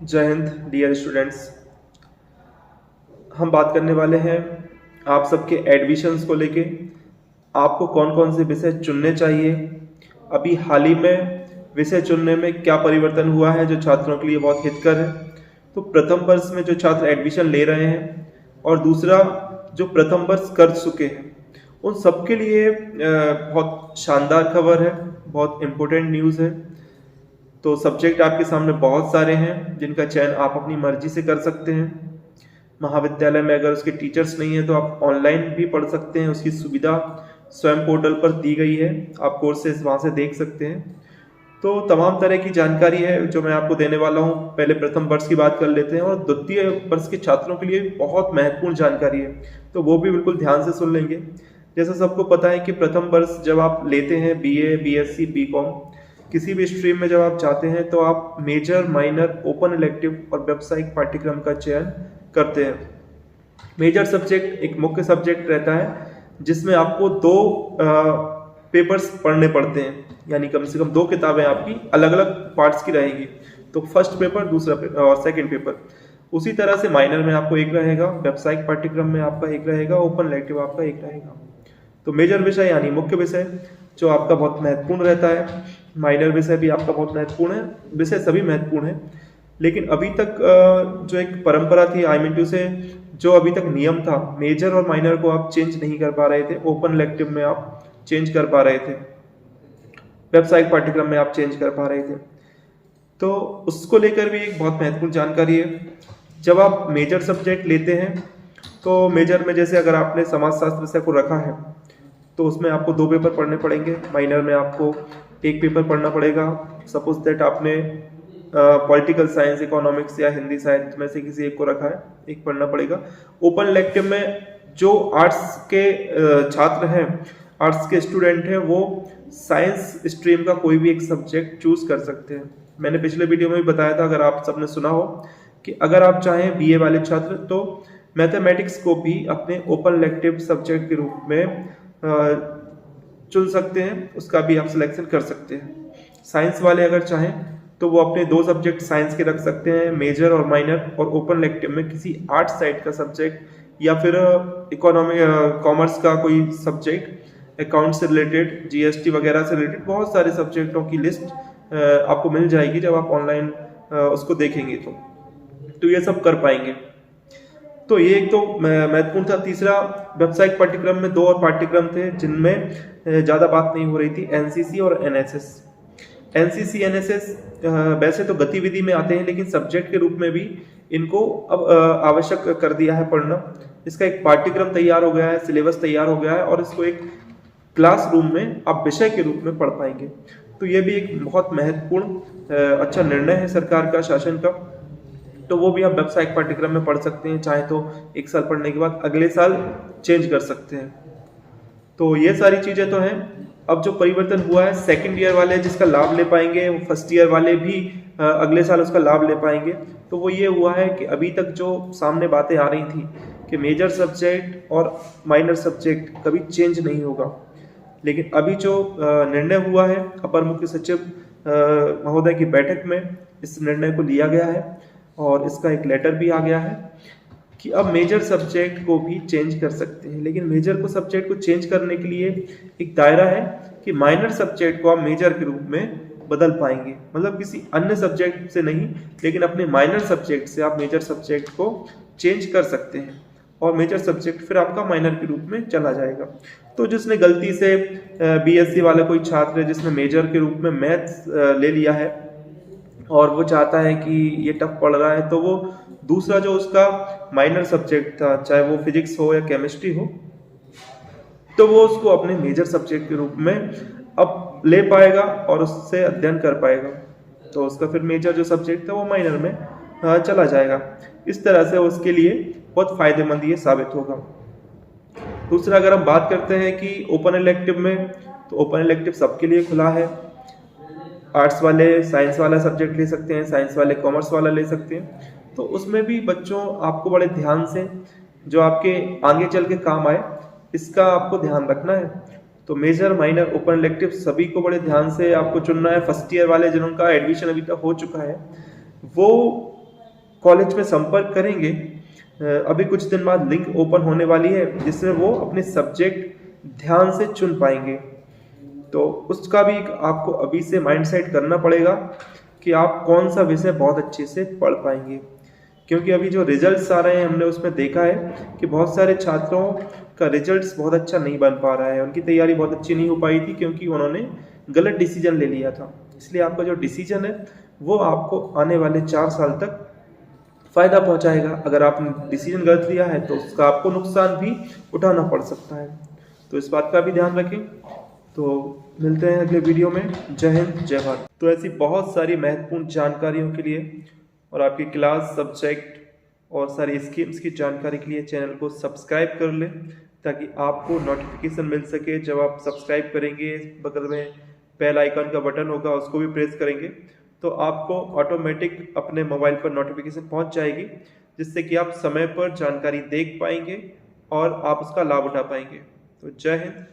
जय Hind dear students. हम बात करने वाले हैं आप सबके एडमिशन्स को लेके। आपको कौन कौन से विषय चुनने चाहिए, अभी हाल ही में विषय चुनने में क्या परिवर्तन हुआ है जो छात्रों के लिए बहुत हितकर है। तो प्रथम वर्ष में जो छात्र एडमिशन ले रहे हैं और दूसरा जो प्रथम वर्ष कर चुके हैं, उन सबके लिए बहुत शानदार खबर है, बहुत इम्पोर्टेंट न्यूज़ है। तो सब्जेक्ट आपके सामने बहुत सारे हैं जिनका चयन आप अपनी मर्जी से कर सकते हैं। महाविद्यालय में अगर उसके टीचर्स नहीं है तो आप ऑनलाइन भी पढ़ सकते हैं, उसकी सुविधा स्वयं पोर्टल पर दी गई है, आप कोर्सेज वहाँ से देख सकते हैं। तो तमाम तरह की जानकारी है जो मैं आपको देने वाला हूँ। पहले प्रथम वर्ष की बात कर लेते हैं और द्वितीय वर्ष के छात्रों के लिए बहुत महत्वपूर्ण जानकारी है, तो वो भी बिल्कुल ध्यान से सुन लेंगे। जैसा सबको पता है कि प्रथम वर्ष जब आप लेते हैं बीए, बीएससी, बीकॉम, किसी भी स्ट्रीम में जब आप जाते हैं तो आप मेजर, माइनर, ओपन इलेक्टिव और व्यावसायिक पाठ्यक्रम का चयन करते हैं। मेजर सब्जेक्ट एक मुख्य सब्जेक्ट रहता है जिसमें आपको दो पेपर्स पढ़ने पड़ते हैं, यानी कम से कम दो किताबें आपकी अलग अलग पार्ट्स की रहेगी। तो फर्स्ट पेपर, दूसरा पेपर और सेकंड पेपर। उसी तरह से माइनर में आपको एक रहेगा, व्यावसायिक पाठ्यक्रम में आपका एक रहेगा, ओपन इलेक्टिव आपका एक रहेगा। तो मेजर विषय यानी मुख्य विषय जो आपका बहुत महत्वपूर्ण रहता है। माइनर विषय भी आपका बहुत महत्वपूर्ण है, विषय सभी महत्वपूर्ण है। लेकिन अभी तक जो एक परंपरा थी, आई मीन टू से जो अभी तक नियम था, मेजर और माइनर को आप चेंज नहीं कर पा रहे थे, ओपन इलेक्टिव में आप चेंज कर पा रहे थे, व्यावसायिक पाठ्यक्रम में आप चेंज कर पा रहे थे। तो उसको लेकर भी एक बहुत महत्वपूर्ण जानकारी है। जब आप मेजर सब्जेक्ट लेते हैं तो मेजर में जैसे अगर आपने समाजशास्त्र विषय को रखा है तो उसमें आपको दो पेपर पढ़ने पड़ेंगे। माइनर में आपको एक पेपर पढ़ना पड़ेगा। सपोज दैट आपने पॉलिटिकल साइंस, इकोनॉमिक्स या हिंदी साइंस में से किसी एक को रखा है, एक पढ़ना पड़ेगा। ओपन इलेक्टिव में जो आर्ट्स के छात्र हैं, आर्ट्स के स्टूडेंट हैं, वो साइंस स्ट्रीम का कोई भी एक सब्जेक्ट चूज कर सकते हैं। मैंने पिछले वीडियो में भी बताया था, अगर आप सबने सुना हो, कि अगर आप चाहें बीए वाले छात्र तो मैथमेटिक्स को भी अपने ओपन इलेक्टिव सब्जेक्ट के रूप में चुन सकते हैं, उसका भी आप सिलेक्शन कर सकते हैं। साइंस वाले अगर चाहें तो वो अपने दो सब्जेक्ट साइंस के रख सकते हैं, मेजर और माइनर, और ओपन इलेक्टिव में किसी आर्ट्स साइड का सब्जेक्ट या फिर इकोनॉमी कॉमर्स का कोई सब्जेक्ट, अकाउंट से रिलेटेड, जीएसटी वगैरह से रिलेटेड बहुत सारे सब्जेक्टों की लिस्ट आपको मिल जाएगी जब आप ऑनलाइन उसको देखेंगे तो ये सब कर पाएंगे। तो ये एक तो महत्वपूर्ण था। तीसरा, व्यावसायिक पाठ्यक्रम में दो और पाठ्यक्रम थे जिनमें ज़्यादा बात नहीं हो रही थी, एनसीसी और एनएसएस। एनसीसी, एनएसएस वैसे तो गतिविधि में आते हैं, लेकिन सब्जेक्ट के रूप में भी इनको अब आवश्यक कर दिया है पढ़ना। इसका एक पाठ्यक्रम तैयार हो गया है, सिलेबस तैयार हो गया है, और इसको एक क्लासरूम में आप विषय के रूप में पढ़ पाएंगे। तो ये भी एक बहुत महत्वपूर्ण अच्छा निर्णय है सरकार का, शासन का। तो वो भी आप व्यावसायिक पाठ्यक्रम में पढ़ सकते हैं, चाहे तो एक साल पढ़ने के बाद अगले साल चेंज कर सकते हैं। तो ये सारी चीज़ें तो हैं। अब जो परिवर्तन हुआ है, सेकंड ईयर वाले जिसका लाभ ले पाएंगे, वो फर्स्ट ईयर वाले भी अगले साल उसका लाभ ले पाएंगे। तो वो ये हुआ है कि अभी तक जो सामने बातें आ रही थी कि मेजर सब्जेक्ट और माइनर सब्जेक्ट कभी चेंज नहीं होगा, लेकिन अभी जो निर्णय हुआ है अपर मुख्य सचिव महोदय की बैठक में, इस निर्णय को लिया गया है और इसका एक लेटर भी आ गया है कि अब मेजर सब्जेक्ट को भी चेंज कर सकते हैं। लेकिन मेजर को सब्जेक्ट को चेंज करने के लिए एक दायरा है कि माइनर सब्जेक्ट को आप मेजर के रूप में बदल पाएंगे, मतलब किसी अन्य सब्जेक्ट से नहीं, लेकिन अपने माइनर सब्जेक्ट से आप मेजर सब्जेक्ट को चेंज कर सकते हैं और मेजर सब्जेक्ट फिर आपका माइनर के रूप में चला जाएगा। तो जिसने गलती से बीएससी वाला कोई छात्र जिसने मेजर के रूप में मैथ्स ले लिया है और वो चाहता है कि ये टफ पड़ रहा है, तो वो दूसरा जो उसका माइनर सब्जेक्ट था, चाहे वो फिजिक्स हो या केमिस्ट्री हो, तो वो उसको अपने मेजर सब्जेक्ट के रूप में अब ले पाएगा और उससे अध्ययन कर पाएगा। तो उसका फिर मेजर जो सब्जेक्ट था वो माइनर में चला जाएगा। इस तरह से उसके लिए बहुत फायदेमंद ये साबित होगा। दूसरा, अगर हम बात करते हैं कि ओपन इलेक्टिव में, तो ओपन इलेक्टिव सबके लिए खुला है। आर्ट्स वाले साइंस वाला सब्जेक्ट ले सकते हैं, साइंस वाले कॉमर्स वाला ले सकते हैं। तो उसमें भी बच्चों आपको बड़े ध्यान से, जो आपके आगे चल के काम आए, इसका आपको ध्यान रखना है। तो मेजर, माइनर, ओपन इलेक्टिव सभी को बड़े ध्यान से आपको चुनना है। फर्स्ट ईयर वाले जिनका एडमिशन अभी तक हो चुका है, वो कॉलेज में संपर्क करेंगे, अभी कुछ दिन बाद लिंक ओपन होने वाली है जिसमें वो अपने सब्जेक्ट ध्यान से चुन पाएंगे। तो उसका भी आपको अभी से माइंडसेट करना पड़ेगा कि आप कौन सा विषय बहुत अच्छे से पढ़ पाएंगे, क्योंकि अभी जो रिजल्ट्स आ रहे हैं हमने उसमें देखा है कि बहुत सारे छात्रों का रिजल्ट्स बहुत अच्छा नहीं बन पा रहा है, उनकी तैयारी बहुत अच्छी नहीं हो पाई थी क्योंकि उन्होंने गलत डिसीजन ले लिया था। इसलिए आपका जो डिसीजन है वो आपको आने वाले 4 साल तक फ़ायदा पहुंचाएगा। अगर आपने डिसीजन गलत लिया है तो उसका आपको नुकसान भी उठाना पड़ सकता है, तो इस बात का भी ध्यान रखें। तो मिलते हैं अगले वीडियो में। जय हिंद, जय भारत। तो ऐसी बहुत सारी महत्वपूर्ण जानकारियों के लिए और आपकी क्लास, सब्जेक्ट और सारी स्कीम्स की जानकारी के लिए चैनल को सब्सक्राइब कर लें, ताकि आपको नोटिफिकेशन मिल सके। जब आप सब्सक्राइब करेंगे, बगल में बेल आइकन का बटन होगा, उसको भी प्रेस करेंगे तो आपको ऑटोमेटिक अपने मोबाइल पर नोटिफिकेशन पहुंच जाएगी, जिससे कि आप समय पर जानकारी देख पाएंगे और आप उसका लाभ उठा पाएंगे। तो जय हिंद।